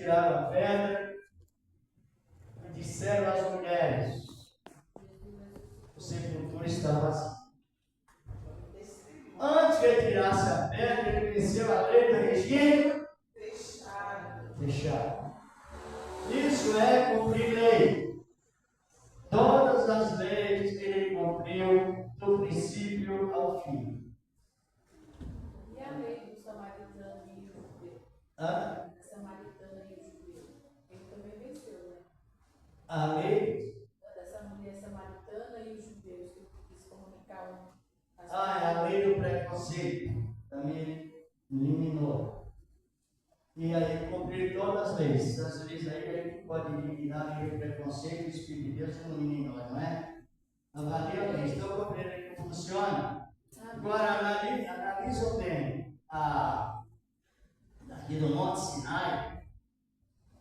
tiraram a pedra e disseram às mulheres: o sepulcro está vazio. Antes que ele tirasse a pedra, ele conheceu a lei do regime fechado. Isso é cumprir lei. Todas as leis ele cumpriu do princípio ao fim. E a lei do samaritano e o judeu? A Samaritana e o judeu. Ele também venceu, né? A lei? Dessa mulher samaritana e os judeus que quis comunicar um. A lei do preconceito também eliminou. E aí cumprir todas as leis. As leis aí a gente pode eliminar a lei do preconceito, o Espírito de Deus não elimina, não é? Avalia a lei. Estou compreendendo como funciona. Agora analisa bem. Daqui do Monte Sinai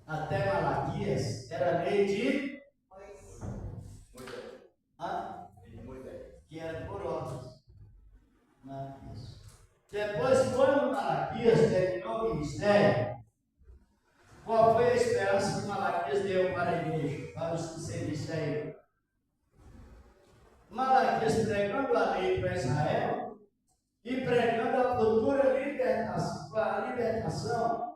até Malaquias era lei de Moisés, que era por ordens. Malaquias. Depois, quando Malaquias terminou o ministério, qual foi a esperança que Malaquias deu para a igreja, para os que serviçam a ele? Malaquias pregando a lei para Israel e pregando a futura libertação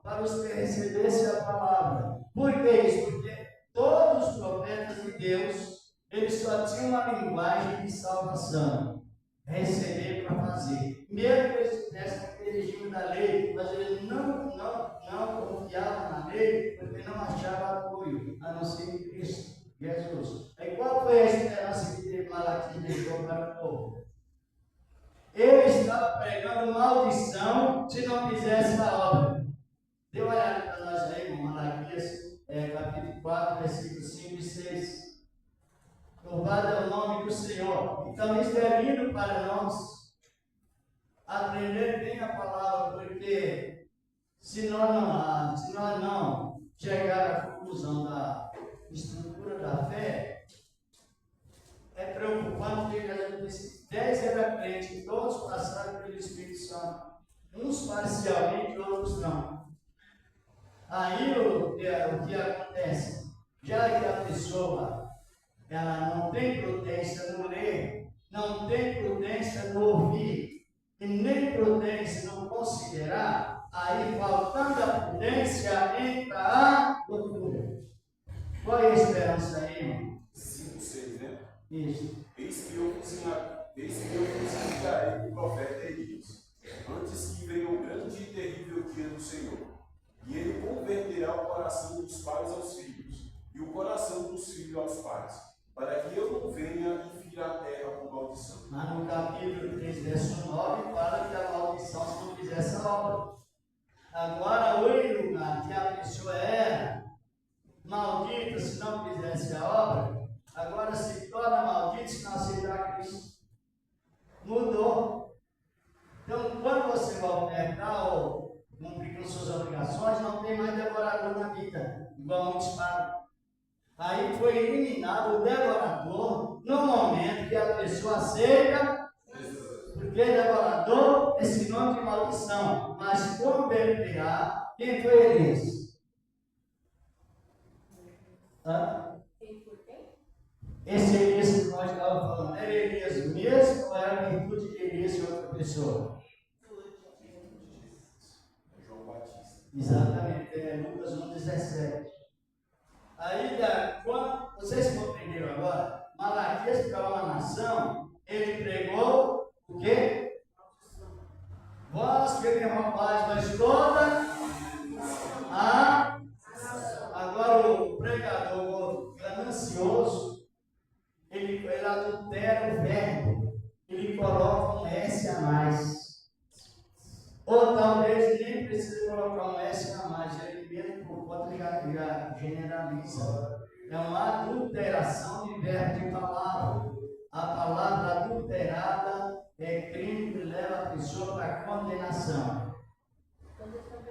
para os que recebessem a palavra. Por que isso? Porque todos os profetas de Deus, eles só tinham uma linguagem de salvação, receber para fazer. Mesmo que eles tivessem aquele regime da lei, mas eles não confiavam na lei, porque não achavam apoio, a não ser em Cristo Jesus. Aí qual foi a esperança que Malaquias deixou para o povo? Ele estava pregando maldição se não fizesse a obra. Dê uma olhada para nós aí, irmão, Malaquias, capítulo 4, versículos 5 e 6. Louvado é o nome do Senhor. Então isso é lindo para nós aprender bem a palavra, porque se nós não chegar à conclusão da estrutura da fé, é preocupante porque a gente disse 10 era crente, todos passaram pelo Espírito Santo, uns parcialmente, outros não. Aí o que acontece? Já que a pessoa ela não tem prudência no ler, não tem prudência no ouvir, e nem prudência no considerar, aí faltando a prudência entra a loucura. Qual é a esperança aí, irmão? 5, 6, né? Isso. Eis que eu vos enviarei o profeta Elias, antes que venha o grande e terrível dia do Senhor. E ele converterá o coração dos pais aos filhos, e o coração dos filhos aos pais, para que eu não venha e fira a terra com maldição. Lá no capítulo 3, verso 9, fala que a maldição se não fizesse a obra. Agora, o lugar que a pessoa era maldita se não fizesse a obra, agora se torna maldita se não aceitar Cristo. Mudou. Então, quando você vai ofertar ou cumprir com suas obrigações, não tem mais devorador na vida, igual muitos falam. Aí foi eliminado o devorador no momento que a pessoa aceita, porque devorador é sinônimo de maldição, mas converterá. Quem foi Elias? Quem foi quem? Esse Elias que nós estávamos falando, era Elias mesmo ou era a virtude de Elias e outra pessoa? João Batista. Exatamente, Lucas 1,17. Aí, quando vocês compreenderam agora, Malaquias para uma nação, ele pregou o quê? Vós que me roubais, mas toda a... Agora o pregador ganancioso, ele adultera o verbo, ele coloca um S a mais. Ou talvez nem precise colocar um S a mais, ele mesmo por conta já generaliza. É uma adulteração de verbo de palavra. A palavra adulterada é crime que leva a pessoa para a condenação.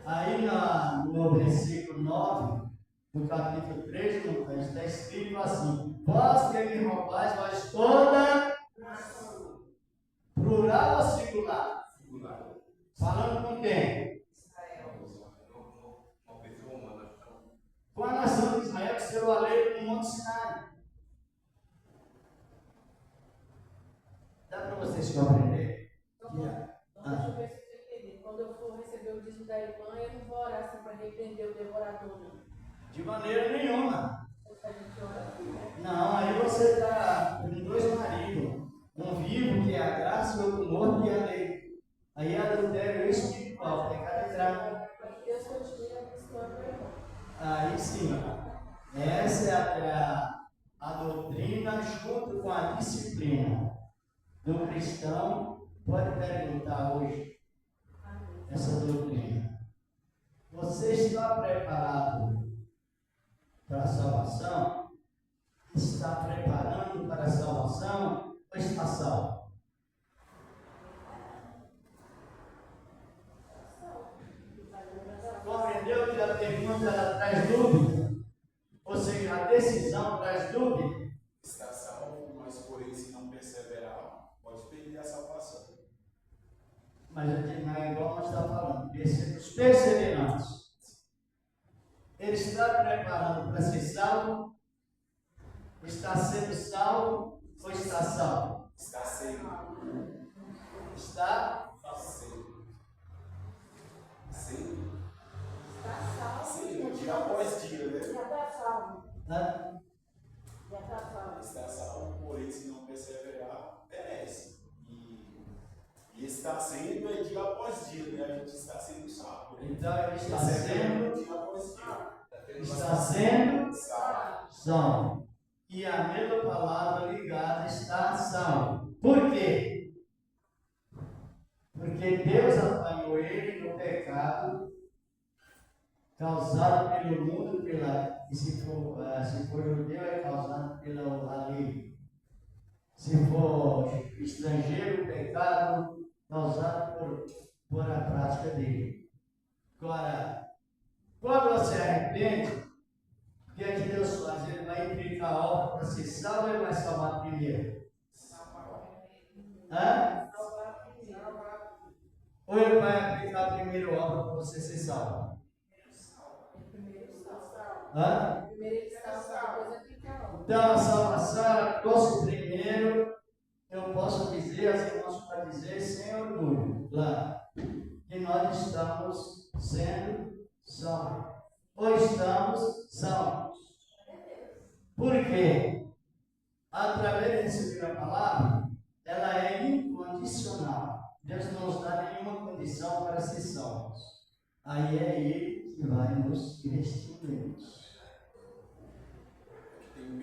Aí no versículo 9, no capítulo 3, está escrito assim: vós que me roubais, vós toda, plural ou singular? Falando com quem? recebeu a lei no Monte Sinai. Dá para vocês compreenderem? Então, deixa eu ver se você entender. Quando eu for receber o dízimo da irmã, eu não vou orar assim para repreender o devorador, não. De maneira nenhuma. A gente ora assim, né? Não, aí você está com dois maridos. Um vivo, que é a graça, e outro morto, que é a lei. Aí adultério é espiritual, pecado entrar. Deus continua abençoando o irmão. Aí sim, essa é a doutrina junto com a disciplina do cristão. Pode perguntar hoje essa doutrina. Você está preparado para a salvação? Está preparando para a salvação ou está salvo? Compreendeu que a pergunta ela traz dúvida? Ou seja, a decisão traz dúvida? Está salvo, mas porém se não perseverar, pode perder a salvação. Mas não é igual nós estamos falando. Os perseverantes. Ele está preparando para ser salvo? Está sendo salvo ou está salvo? Está sendo. Está Sendo. Sendo. Está salvo. Sendo. Dia após dia, né? Já está salvo. né? Já está salvo. Está salvo, porém se não perseverar, perece. E está sendo é dia após dia, né? A gente está sendo salvo. Então ele está Perseverando sendo dia após dia. salvo. Salvo. E a mesma palavra ligada está salvo. Por quê? Porque Deus apanhou ele no pecado causado pelo mundo, e se for judeu, é causado pela lei. Se for estrangeiro, o pecado causado por a prática dele. Agora, quando você arrepende, o que é que Deus faz? Ele vai implicar a obra para ser salvo ou ele vai salvar primeiro? Hã? Ou ele vai aplicar a primeira obra para você ser salvo? Primeiro salvo. Hã? Primeiro ele salva, depois aplica a obra. Então a salvação ela trouxe primeiro, eu posso dizer, as irmãs podem dizer sem orgulho, claro, que nós estamos sendo salvos. Ou estamos salvos. Por quê? Através de receber a palavra, ela é incondicional. Deus não nos dá nenhuma condição para ser salvos. Aí é Ele que vai nos restituir. Tem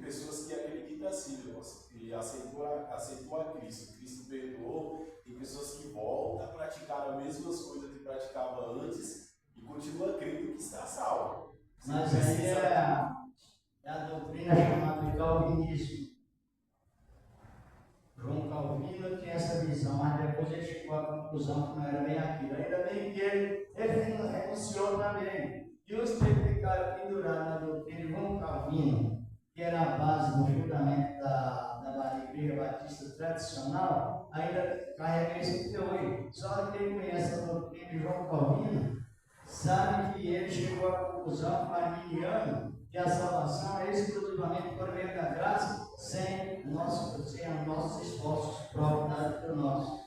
pessoas que acreditam assim, que aceitou a Cristo. Cristo perdoou. Tem pessoas que voltam a praticar as mesmas coisas que praticava antes e continua crendo que está salvo. Mas aí é a doutrina chamada de calvinismo. João Calvino tinha essa visão, mas depois ele chegou à conclusão que não era bem aquilo. Ainda bem que ele renunciou também. E os que ficaram pendurados na doutrina de João Calvino, que era a base do fundamento da Igreja Batista tradicional, ainda carrega isso até hoje. Só quem conhece a doutrina de João Calvino sabe que ele chegou à conclusão arminiana que a salvação é exclusivamente por meio da graça, sem nossos esforços próprios dados por nós.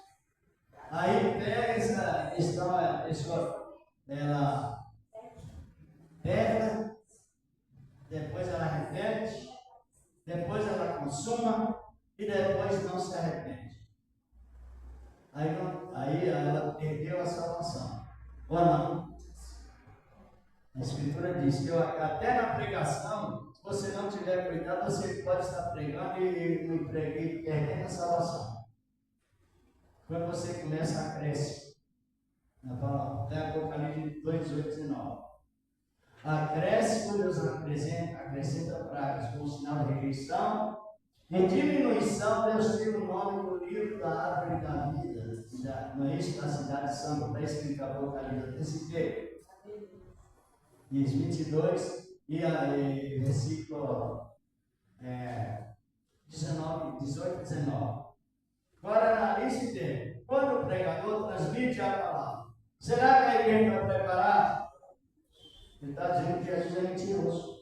Aí pega essa questão, ela pega, depois ela repete, depois ela consuma e depois não se arrepende. Aí ela perdeu a salvação. Ou não? A Escritura diz que até na pregação, se você não tiver cuidado, você pode estar pregando e perdendo a salvação. Quando você começa a crescer, na palavra, até Apocalipse 2, 18, 19. Acresce quando Deus acrescenta pragas, como sinal de rejeição. Em diminuição, Deus tira o nome do livro da árvore da vida. Não é isso da cidade santa, para explicar Apocalipse. Até citei. Diz 22 e versículo 18 e 19. Agora analise dele. Quando o pregador transmite a palavra, será que a igreja está preparada? Ele está dizendo que Jesus é mentiroso.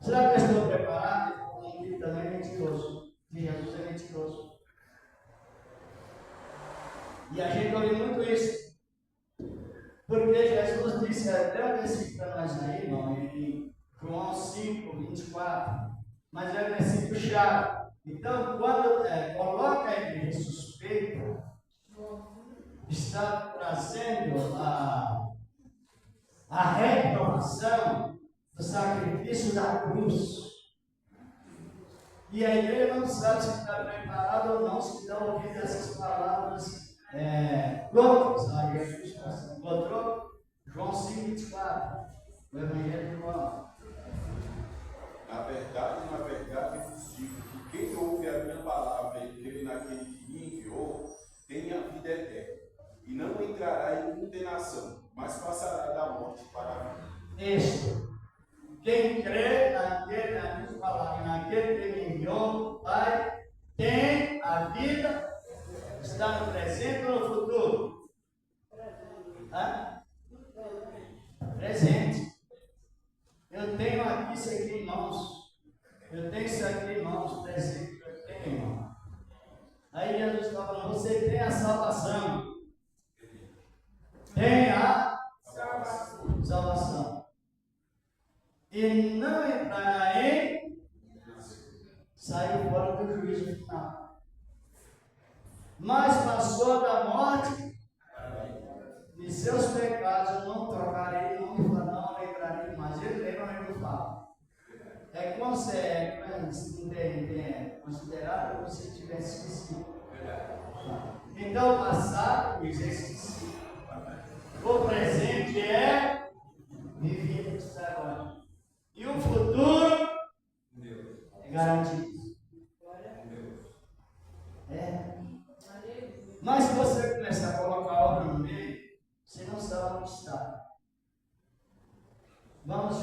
Será que eu estou preparado? Ele está falando que ele também é mentiroso. Que Jesus é mentiroso. E a gente ouve muito isso. Porque Jesus disse até um versículo para nós aí, irmão, em João 5, 24. Mas é um versículo chave. Então, quando coloca a igreja suspeita, está trazendo a reprovação do sacrifício da cruz. E a igreja não sabe se está preparada ou não, se está ouvindo essas palavras loucas. A Jesus encontrou João 5, 24, o Evangelho de João. Na verdade, eu vos digo que quem ouve a minha palavra e crê naquele que me enviou, tem a vida eterna, e não entrará em condenação, mas passará da morte para a vida. Isso. Quem crê naquele que me enviou, Pai, tem a vida, está no presente ou no futuro? Presente. Eu tenho aqui isso aqui em mãos. Eu tenho isso aqui em mãos, presente. Eu tenho, irmão. Aí Jesus está falando, você tem a salvação. Tem a salvação. E não entrará em sair fora do juízo final. Mas passou da morte de seus pecados, eu não trocarei, não lembrarei mais. Ele lembra, mas ele não fala. É como se é considerado como se tivesse esquecido. Então, o passado diz esquecido. O presente é vivido está agora. E o futuro é garantido. Mas se você começar a colocar a obra no meio, você não sabe onde está. Vamos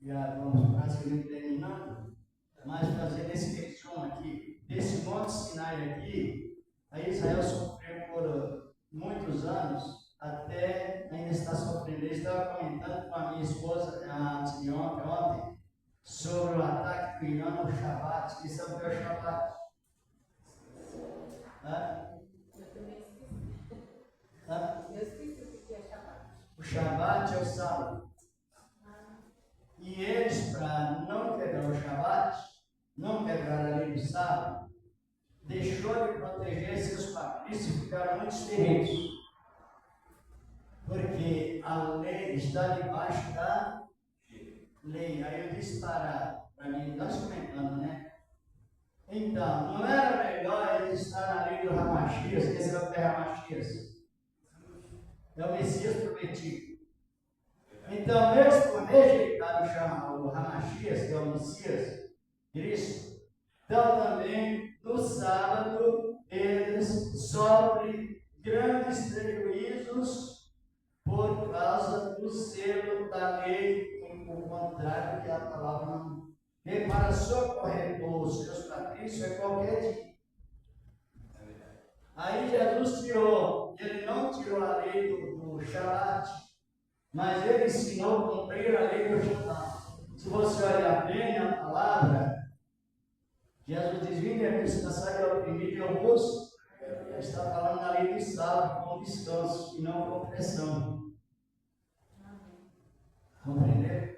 vamos praticamente terminando, mas fazendo esse resumo aqui, desse Monte Sinai aqui, a Israel sofreu por muitos anos, até ainda está sofrendo. Eu estava comentando com a minha esposa antes de ontem, sobre o ataque que Irã no Shabat. Isso é o que é o Shabat. Eu esqueci o que é Shabat. O Shabat é o sábado. E eles, para não quebrar o Shabat, não quebrar a lei do sábado, deixou de proteger seus patrícios e ficaram muito terrenos. Porque a lei está debaixo da lei. Aí eu disse para mim, nós comentando, né? Então, não era melhor eles estar na lei do Ramachias, que esse é o Ramachias. É o Messias prometido. Então, eles por rejeitar o Ramachias, que é o Messias, Cristo, então também no sábado eles sofrem grandes prejuízos por causa do selo da lei, o contrário que a palavra não. E para socorrer os seus patrícios é qualquer dia. Aí Jesus tirou, ele não tirou a lei do Shabat, mas ele ensinou a cumprir a lei do Shabat. Se você olhar bem a palavra, Jesus diz: vinde a mim, se cansado e oprimido e almoço. Ele está falando da lei do sábado, com descanso e não com pressão. Compreendeu?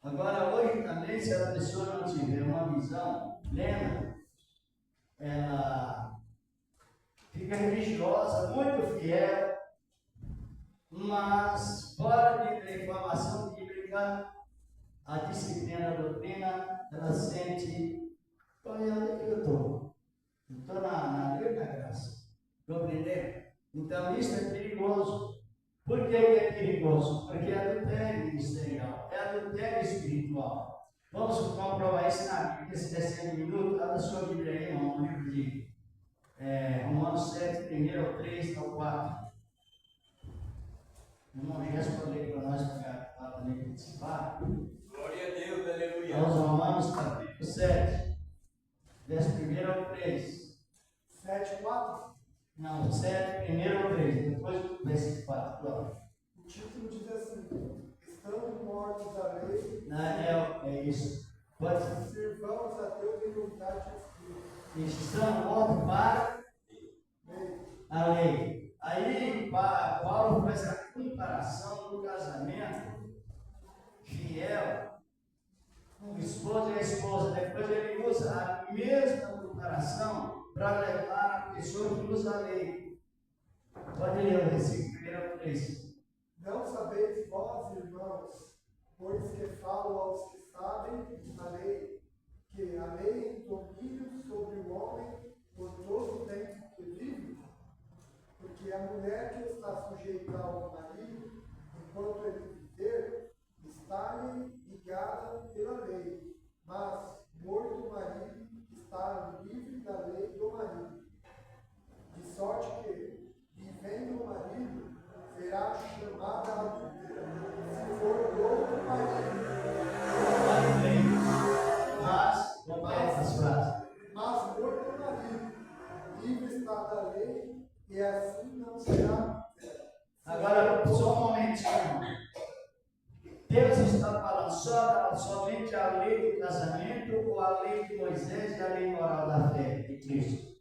Agora, hoje também, se a pessoa não tiver uma visão plena, ela fica religiosa, muito fiel, mas fora da informação bíblica, a disciplina, a doutrina, ela sente, onde é que eu estou? Estou na lei da graça. Compreendeu? Então isso é perigoso. Por que é perigoso? Porque é adultério ministerial, é adultério espiritual. Vamos comprovar isso na Bíblia, esse terceiro minuto, lá da sua Bíblia aí, no livro de Romanos 7, 1 ao 3 ao 4. O irmão Gerson pode ler para nós, para também participar. Glória a Deus, aleluia. Aos Romanos, capítulo 7, verso 1 ao 3. 7, 4? Não, 7, 1 ao 3, depois do versículo 4. Glória. título diz assim: estando mortos à lei, É isso. Pode ser. sirvamos a Deus em unidade de Espírito. Estão mortos para a lei. Aí Paulo faz a comparação do casamento fiel, o esposo e a esposa. Depois ele usa a mesma comparação para levar a pessoa que usa a lei. Pode ler o versículo 3. Não sabeis vós, irmãos, pois que falo aos que sabem a lei, que a lei tem domínio sobre o homem por todo o tempo que vive? Porque a mulher que está sujeita ao marido, enquanto ele viver, está-lhe ligada pela lei, mas, morto o marido, está livre da lei do marido. De sorte que, vivendo o marido, será chamada a adultera, se for do outro marido. Mas, completa as frases. Mas morto o marido, livre está da lei, e assim não será. Agora, só um momentinho. Deus está falando somente a lei do casamento ou a lei de Moisés e a lei moral da fé de Cristo?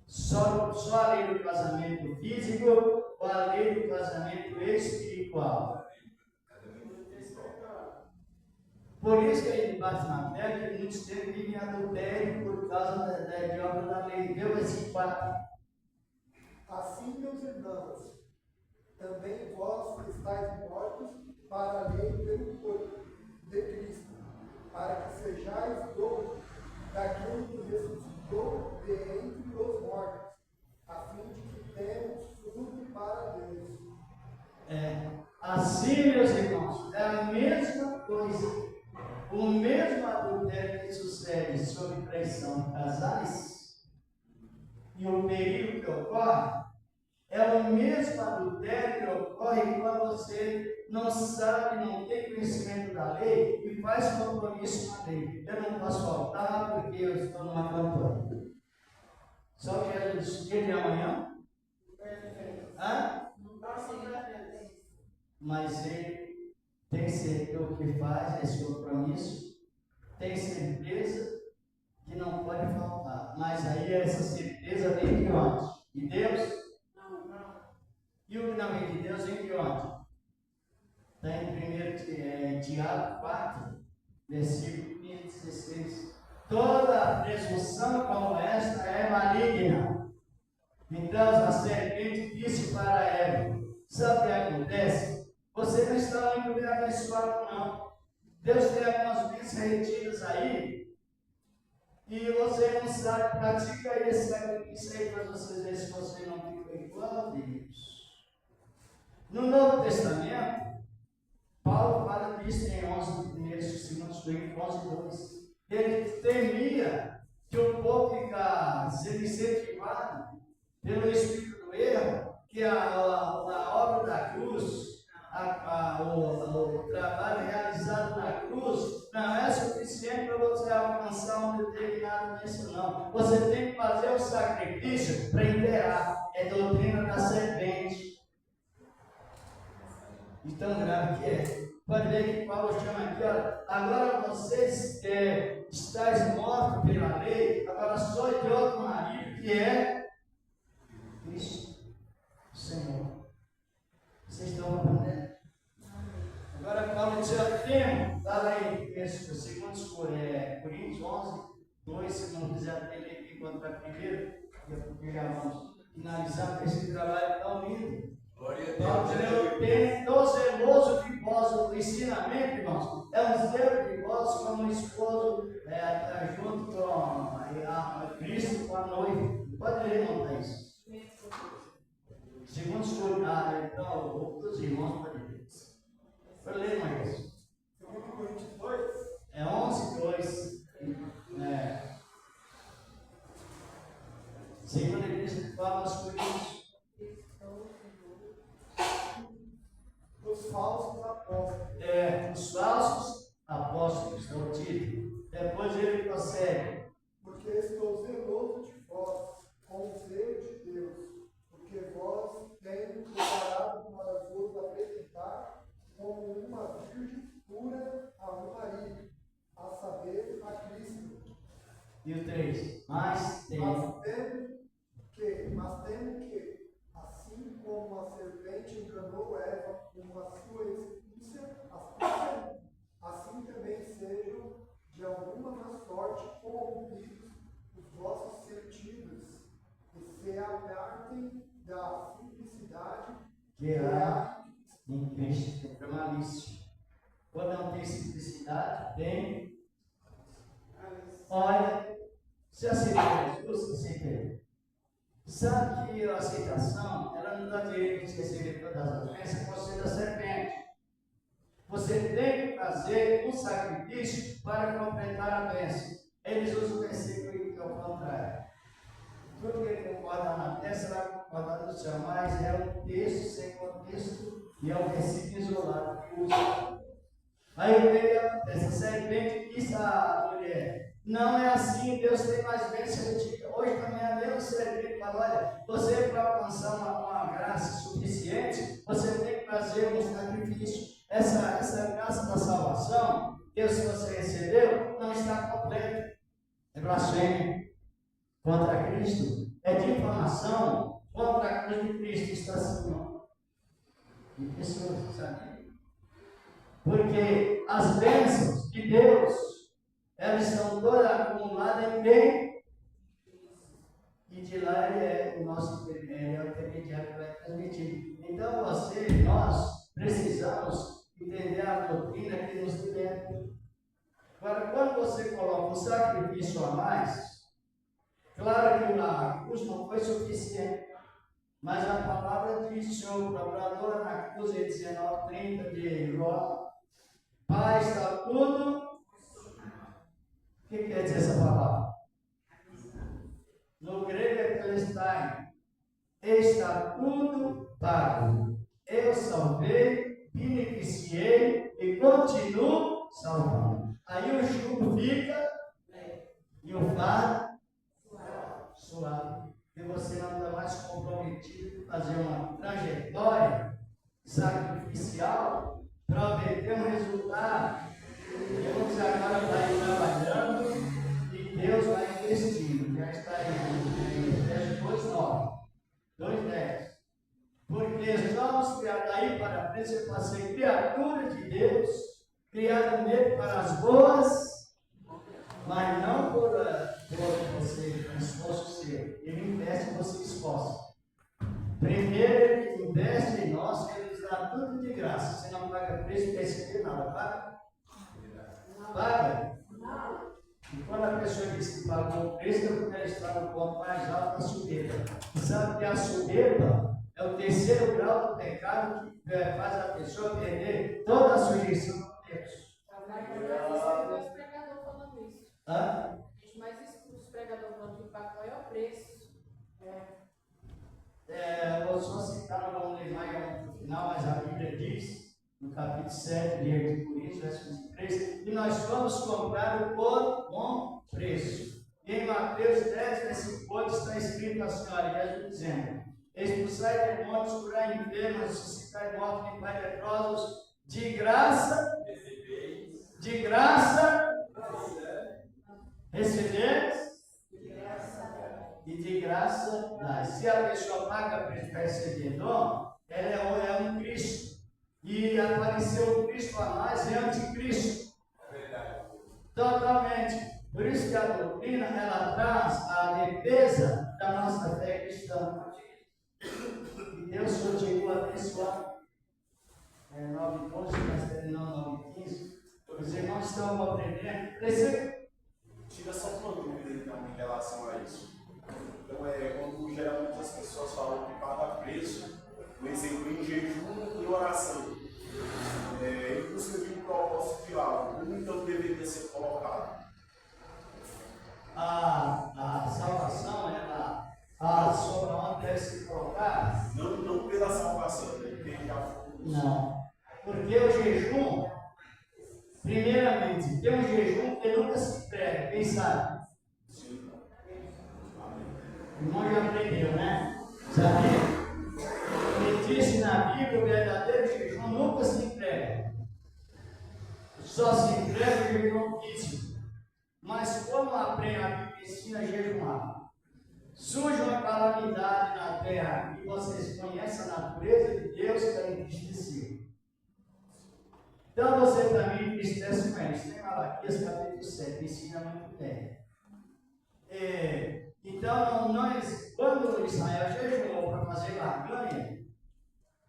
Só a lei do casamento físico ou a lei do casamento espiritual? Por isso que ele bate na terra que muitos vivem em adultério por causa de obra da lei. Deu esse impacto. Assim, meus irmãos, também vós estáis mortos para a lei pelo corpo de Cristo, para que sejais dono daquele que ressuscitou de entre os mortos, a fim de que tenhamos fruto para Deus. Assim, meus irmãos, é a mesma coisa. O mesmo adultério que sucede sob pressão de casais e o perigo que ocorre é o mesmo adultério que ocorre quando você não sabe, não tem conhecimento da lei e faz compromisso com a lei. Eu não posso faltar porque eu estou numa campanha. Só que é o dia de amanhã? Mas ele tem certeza o que faz, esse compromisso, tem certeza que não pode faltar. Mas aí essa certeza vem de onde? De Deus? Não. E o que não vem de Deus vem de onde? Está em 1 Tiago 4, versículo 15 e 16. Toda presunção como esta é maligna. Então a serpente disse para Eva: sabe o que acontece? Você não está muito bem abençoado, não. Deus tem algumas bênçãos retidas aí e você não sabe, pratica esse sacrifício aí para você ver se você não fica igual a Deus. No Novo Testamento, Paulo fala disso em 11 primeiros, 2 Coríntios 11:2. Ele temia que o povo ficasse sendo incentivado pelo espírito do erro, que a obra da cruz, o trabalho realizado na cruz não é suficiente para você alcançar um determinado bênção, não. Você tem que fazer o sacrifício para enterrar. É doutrina da serpente. E tão grave que é. Pode ver que Paulo chama aqui, olha, agora vocês estáis mortos pela lei, agora só de outro marido, que é Cristo, o Senhor. Vocês estão aprendendo? Agora Paulo diz, eu tenho, está lá em 2 Coríntios 11:2, se não quiser ter aqui contra primeiro, porque já vamos finalizar com esse trabalho tão lindo. Paulo diz, eu tenho tão zeloso de vós, o ensinamento, irmãos, é um zelo de vós como um esposo junto com a Cristo, com a noiva. Pode ler, irmão, Thaís? Segundo Coríntios, então, os irmãos podem ler. Pode ler, Marcos. 2 Coríntios 2. É 11:2. Segundo ele diz que fala aos Coríntios. Os falsos apóstolos. Os falsos apóstolos, é o título. Depois ele prossegue. Porque estou zeloso de vós, com o zelo de Deus, porque vós tendes uma virgem pura a um marido, a saber, a Cristo. E o 3. Mas temo que, assim como a serpente enganou Eva com a sua astúcia, assim também sejam, de alguma sorte, corrompidos os vossos sentidos, e se apartem da simplicidade que há em Cristo, que é malícia. Quando não tem simplicidade, tem. Olha, se aceitar Jesus, aceita. Sabe que a aceitação, ela não dá direito de receber todas as bênçãos, você da serpente. Você tem que fazer um sacrifício para completar a bênção. Eles usam o versículo que é o contrário. Tudo que concorda na terra será concordado no céu, mas é um texto sem contexto e é um versículo isolado que usa. Aí veio essa serpente disse à mulher: não é assim, Deus tem mais bênção de ti. Hoje também a mesma serpente fala: olha, você para alcançar uma graça suficiente, você tem que fazer um sacrifício. Essa graça da salvação, Deus, se você recebeu, não está completa. É blasfêmia contra Cristo, é difamação contra a cruz de Cristo. Está assim, de pessoas, sabe? Porque as bênçãos de Deus, elas são todas acumuladas em quem? E de lá ele é o nosso intermediário que vai transmitir. Então nós precisamos entender a doutrina que nos liberta. Agora, quando você coloca um sacrifício a mais, claro que a cruz não foi suficiente, mas a palavra diz: o procurador na cruz, em 19:30 de João, Pai, está tudo. O que quer dizer essa palavra? No grego é telestai. Está tudo pago. Eu salvei, beneficiei e continuo salvando. Aí o jugo fica e o fardo suave. E você não está mais comprometido em fazer uma trajetória sacrificial para obter um resultado. Deus agora vai trabalhando e Deus vai investindo. Já está em Efésios 2:9, 2:10. Porque somos criados daí para frente, você pode ser criatura de Deus, criado nele para as boas, mas não por você, esforço seu. Ele investe em você esforço. Primeiro ele investe em nós, que ele nos dá tudo de graça. Você não paga preço para receber nada, paga? Paga? E quando a pessoa diz que pagou o preço, é porque ela está no ponto mais alto da soberba. E sabe que a soberba é o terceiro grau do pecado que faz a pessoa perder toda a sujeição a Deus. Os pregadores falando isso. Hã? Mas os pregadores falando que paga qual é o preço. Vou só citar, não vamos ler mais no final, mas a Bíblia diz, no capítulo 7 de Coríntios, verso 23, e nós fomos comprados por bom preço. E em Mateus 10, versículo 8, está escrito assim, olha, Jesus dizendo: expulsai demônios, curai enfermos, ressuscitai mortos, limpai leprosos, de graça, recebeis, e de graça dá. Se a pessoa paga para receber dom, ela é um Cristo. E apareceu o Cristo a mais, é anticristo. Totalmente. Por isso que a doutrina, ela traz a defesa da nossa fé cristã. E Deus continua abençoando. 9:12, mas terminando 9:15. Os irmãos estão aprendendo. Tira só uma dúvida então em relação a isso. Então quando geralmente as pessoas falam que paga preço, por exemplo, em jejum e oração, em busca de um propósito de algo, como então deveria ser colocado? A salvação, a sua onde deve se colocar? Não pela salvação, né? Porque já foi. Não. Porque o jejum, primeiramente, tem um jejum que nunca se prega, quem sabe? Sim. O irmão já aprendeu, né? Sabia? Ele disse na Bíblia: o verdadeiro jejum nunca se prega. só se entrega o jejum físico. Mas como a Bíblia ensina a jejuar, surge uma calamidade na terra e vocês conhecem a natureza de Deus que é entristecido. Então você também entristece com eles. Tem Malaquias capítulo 7, ensina muito bem. Então, quando Israel jejuou para fazer barganha,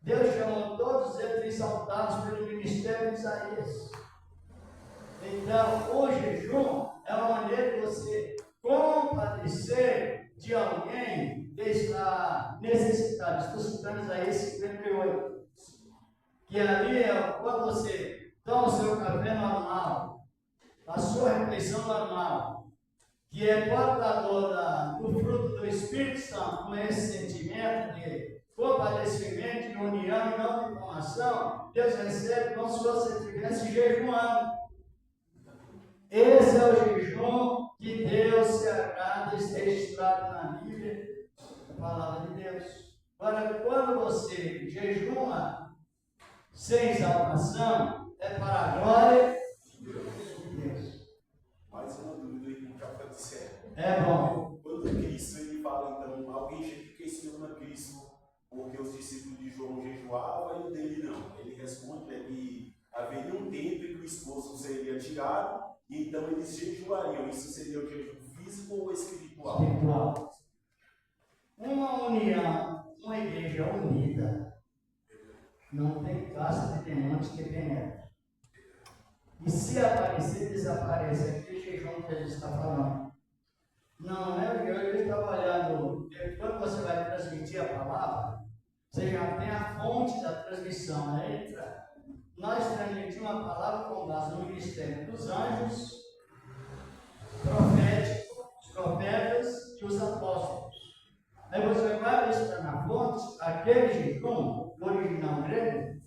Deus chamou todos eles exaltados pelo ministério de Isaías. Então, o jejum é uma maneira de você compadecer de alguém que está necessitado. Estou citando Isaías 58. Que ali é quando você toma o seu café normal, a sua refeição normal, que é portador do fruto do Espírito Santo, com esse sentimento de compadecimento, de união e não de informação, Deus recebe como se você estivesse jejuando. Esse é o jejum que Deus se agrada, está registrado na Bíblia, a palavra de Deus. Agora, quando você jejuma sem exaltação, é para a glória de Deus. Mais uma dúvida aí no café do céu. É bom. Quando Cristo ele fala, então, alguém questiona Cristo porque os discípulos de João jejuavam e o dele não. Ele responde que haveria um tempo em que o esposo seria tirado e então eles jejuariam. Isso seria o jejum físico ou espiritual? Espiritual. Uma união, uma igreja unida, não tem caça de demônios que penetra. E se aparecer, desaparece. Aquele jejum que a gente está falando. Não é o que ele está trabalhando. Quando você vai transmitir a palavra, você já tem a fonte da transmissão. Né? Nós transmitimos a palavra com base no ministério dos anjos, proféticos, profetas e os apóstolos. Aí você vai buscar na fonte, aquele jejum, no original grego,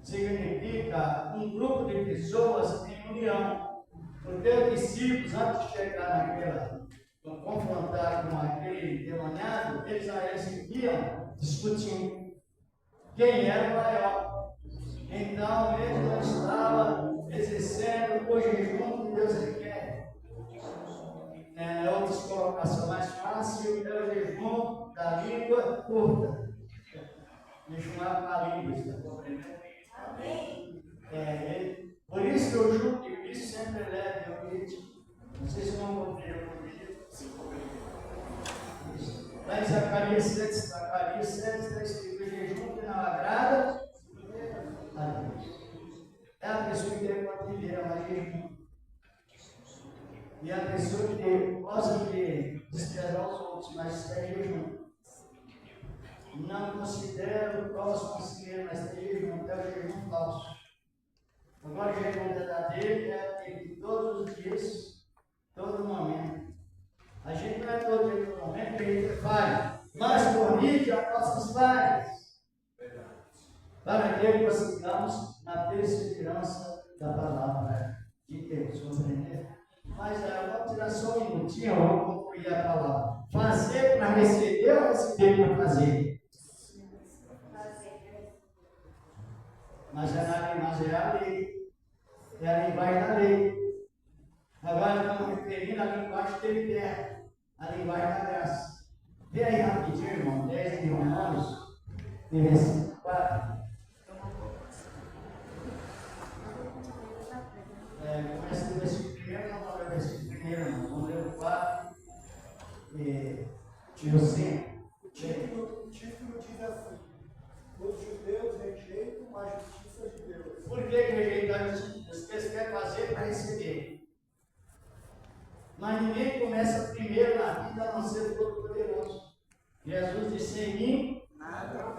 significa um grupo de pessoas em união. Porque os discípulos, antes de chegar confrontar com aquele demoniado, eles viam discutindo quem era o maior. Então, eles não estavam exercendo o jejum que Deus requer. Outra colocação mais fácil é o jejum da língua curta. Jejuar com a língua, está compreendendo? Amém. Por isso que o jugo de Cristo sempre é leve ao ritmo. Não sei se não compreenderam o vídeo. Sim, compreenderam. Lá em Zacarias 7 está escrito: o jejum que não agrada a Deus. É a pessoa que tem uma trilheira, mas jejum. E a pessoa que gosta de desprezar os outros, mas está em jejum. Não considera o próximo a si mesmo, mas tem jejum, é o jejum falso. Agora o jejum verdadeiro é todos os dias, todo momento. A gente não é todo dia, todo momento que a gente faz, mas corrige as nossas falhas. Para que consigamos na perseverança da palavra de Deus, compreender? Mas vamos tirar só um minutinho, vamos concluir a palavra. Fazer para receber ou receber para fazer? Mas é a lei. É a linguagem da lei. Agora estamos referindo a linguagem perpétua, a linguagem da graça. Vê aí rapidinho, irmão, 10 de Romanos, versículo 4. Começa do versículo 1, não vamos ler o versículo 1, vamos ler o 4, tiro 5. O título diz assim: os judeus rejeitam a justiça de Deus. Por que rejeitar a justiça de Deus? Porque eles querem fazer para receber. Mas ninguém começa primeiro na vida a não ser o Todo-Poderoso. Jesus disse: em mim nada.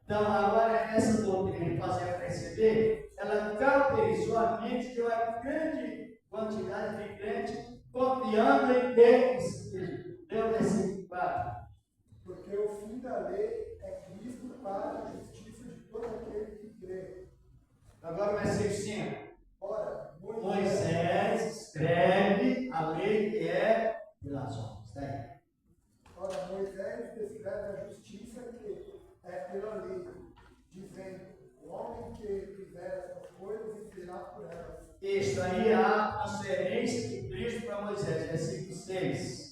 Então, agora, essa doutrina de fazer para receber, ela cauterizou a mente de uma grande quantidade de crentes confiando em Deus. Leu o versículo 4. Porque o fim da lei é Cristo para a justiça de todo aquele que crê. Agora o versículo 5. Ora, Moisés escreve a lei que é pelas obras. Está aí. Ora, Moisés descreve a justiça que é pela lei, dizendo: o homem que fizer essas coisas será passar por elas. Isto aí há a transferência de Cristo para Moisés, versículo 6.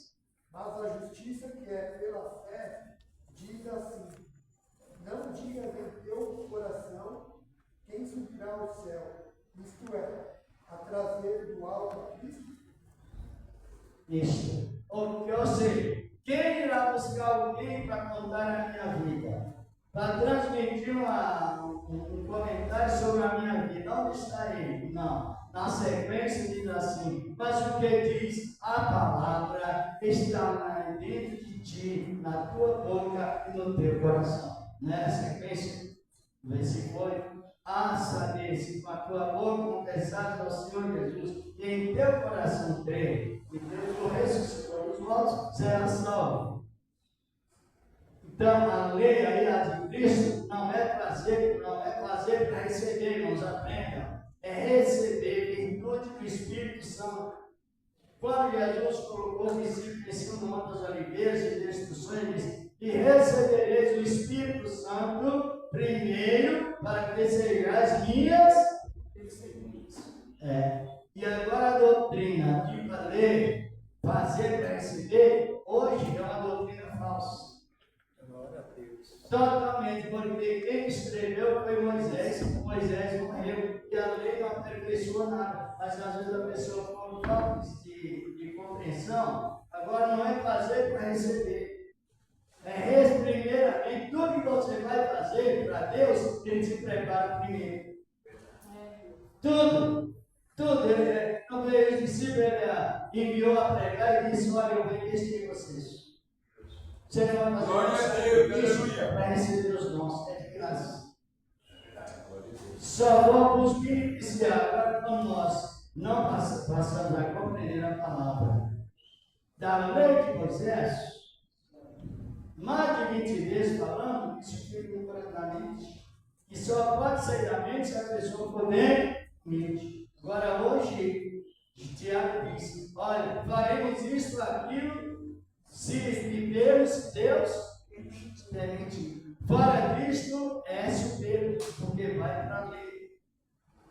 Mas a justiça que é pela fé diz assim: não digas em teu coração quem subirá ao céu, isto é, a trazer do alto a Cristo. Isto. Ou seja, quem irá buscar alguém para contar a minha vida? Para transmitir um comentário sobre a minha vida? Onde está ele? Não. Na sequência diz assim: mas o que diz a palavra está dentro de ti, na tua boca e no teu coração. Na sequência, o versículo 8: a saber, se com a tua boca confessares ao Senhor Jesus e em teu coração crer que Deus o ressuscitou dos mortos, será salvo. Então, a lei aí, a de Cristo, não é prazer para receber, irmãos, aprendam. É receber virtude do Espírito Santo. Quando Jesus colocou os discípulos em cima do Monte das Oliveiras e de instruções, disse: e recebereis o Espírito Santo primeiro, para que sejais minhas testemunhas. E agora a doutrina de valer, fazer para receber, hoje é uma doutrina falsa. Glória a Deus. Totalmente, porque quem escreveu foi Moisés. Moisés morreu e a lei não aperfeiçoou nada. Mas às vezes a pessoa, por falta de compreensão, agora não é fazer para receber. É primeiramente, tudo que você vai fazer para Deus, Ele te prepara primeiro. Tudo. Quando os discípulos enviou a pregar e disse: olha, eu venho de vocês. Você não vai fazer Glória a Deus, aleluia, para receber os dons, é de graça. Só vamos beneficiar agora quando nós não passamos a compreender a palavra da lei de Moisés. Mais de 20 vezes falando, isso fica no coração da mente. E só pode sair da mente se a pessoa puder mente. Agora, hoje, Tiago disse: olha, faremos isso, aquilo, se vivermos Deus permitir. Fora disto, é superior, porque vai para a lei.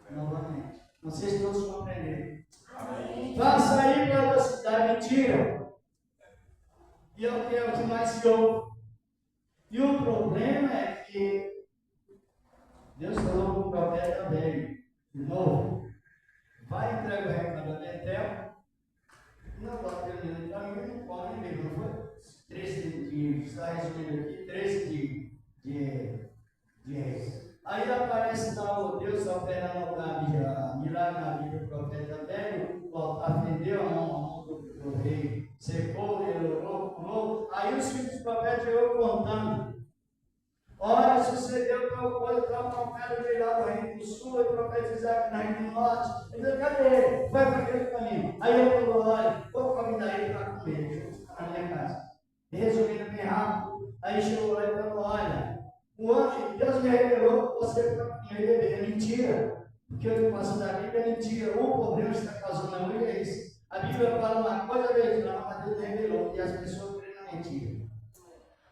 Novamente. Não sei se todos compreenderam. Faça aí para você dar mentira. E é o que mais se ouve. E o problema é que Deus falou para o profeta velho, de novo: vai entregar o recado a Betel. Não bateu nele para mim, não come mesmo, não foi? 13 dias, está resumindo aqui, 13 de reis. Aí aparece tal Deus operando milagre na vida do profeta velho, afendeu a mão do rei, secou, ele orou, pulou. Aí os filhos do profeta chegou contando: olha, sucedeu tal coisa, tal profeta veio lá do reino do sul, e profetizar no reino do norte. Ele disse: cadê ele? Vai para aquele caminho. Aí ele falou: olha, vou convidar ele para comer, deixa eu ficar na minha casa. E resumindo bem rápido, aí chegou lá e falou: olha, o anjo de Deus me revelou que você para comer e beber. É mentira. Porque o que passa da Bíblia é mentira. O problema que está causando muito é isso. A Bíblia fala uma coisa, mas Deus revelou, e as pessoas creem na mentira.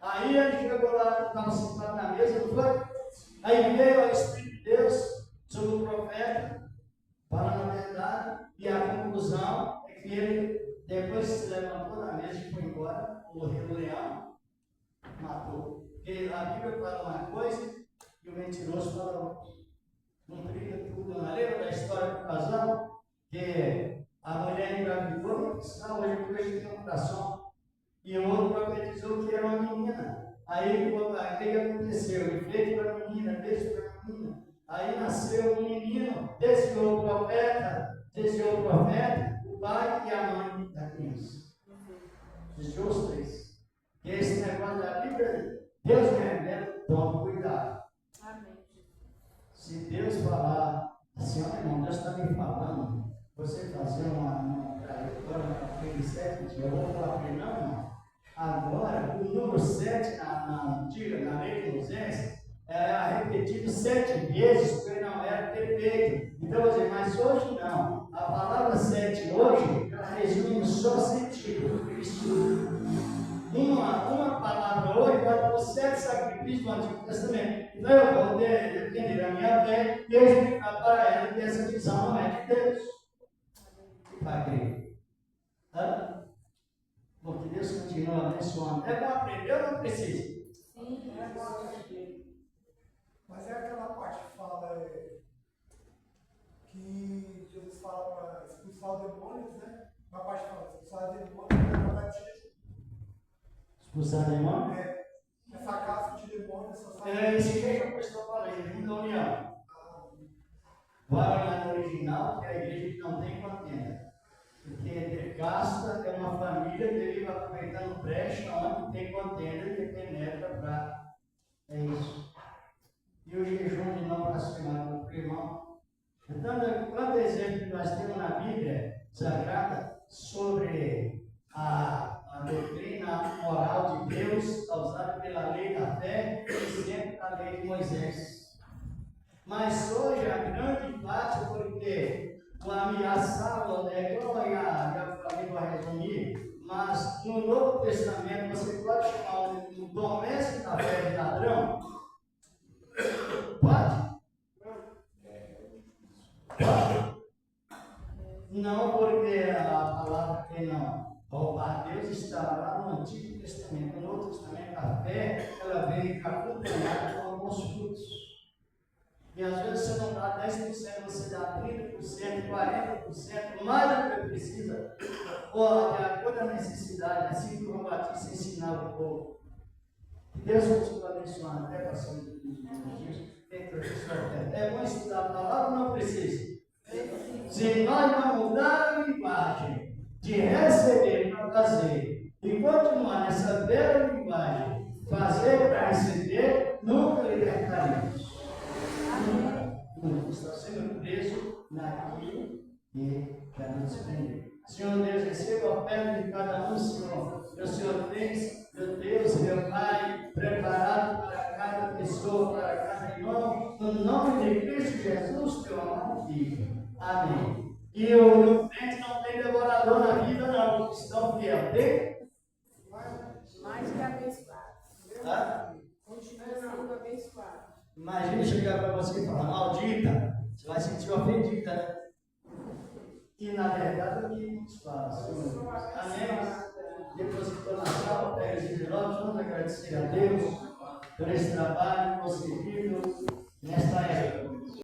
Aí ele chegou lá, estava sentado na mesa, não foi? Aí veio o Espírito de Deus sobre o profeta, falando a verdade, e a conclusão é que ele, depois se levantou da mesa e foi embora, morreu o leão, matou. Porque a Bíblia fala uma coisa e o mentiroso fala outra. Não briga tudo. Não lembra da história do casal? Que a mulher engravidou, não precisa, hoje tem um coração. E o outro profetizou que era uma menina. Aí o que aconteceu? Ele fez para a menina, fez para a menina. Aí nasceu um menino, desviou o profeta, o pai e a mãe da criança. Desviou os três. E esse negócio da Bíblia, Deus me revela, toma cuidado. Amém. Se Deus falar assim: olha, irmão, Deus está me falando, você fazer uma trajetória naquele 7 dias, eu vou falar para ele: não, irmão. Agora, o número 7 na lei de Moisés era repetido 7 vezes, porque não era perfeito. Então, mas hoje não. A palavra 7 hoje, ela resume um só sentido. Uma palavra hoje vai dar 7 sacrifícios Cristo do Antigo Testamento. Então eu vou depender da minha fé e explicar para ela que essa visão não é de Deus. E vai crer. Porque Deus continua abençoando. É bom aprender ou não precisa? Sim, é bom aprender. Mas é aquela parte que fala que Jesus fala para expulsar demônios, né? Uma parte fala expulsar demônios, na verdade, Expulsar demônio? essa caça de demônios só sai. É isso que eu estou falando, junto à união. Vai olhar no original, que a igreja não tem contenda. Porque entre casta é uma família que ele vai aproveitando brecha onde tem contenda e penetra para. É isso. E o jejum de não blasfemar contra o irmão. Então, quanto exemplo que nós temos na Bíblia Sagrada sobre a doutrina moral de Deus, causada pela lei da fé e sempre a lei de Moisés. Mas hoje a grande parte, porque o ameaçava, igual já falei para resumir, mas no Novo Testamento você pode chamar um doméstico da fé de ladrão? Pode? Pode? Não, porque a palavra que não. Roubar Deus está lá no Antigo Testamento. No Novo Testamento, a fé, ela vem acompanhada com alguns frutos. E às vezes você não dá 10%, você dá 30%, 40%, mais do que precisa, ou de acordo com a necessidade, assim como o Batista ensinava o povo. Deus continua abençoando até para cima dos dias. É bom estudar a palavra, não precisa. Se nós não mudar a linguagem de receber para fazer e continuar nessa bela linguagem, fazer para receber, nunca libertaremos. Está sendo preso naquilo que já nos prendeu. Senhor Deus, receba a oferta de cada um, Senhor. O Senhor fez, meu Deus, meu Pai, preparado para cada pessoa, para cada irmão, no nome de Cristo Jesus, teu amado Filho. Amém. E o crente não tem devorador na vida, não. O cristão fiel tem? Mais que abençoado. Continua sendo abençoado. Imagina chegar para você e falar, maldita, você vai sentir ofendida, né? E na verdade é o que nos faz. Amém? Depositou na sala, pega os envelopes, vamos agradecer a Deus por esse trabalho conseguido nesta época.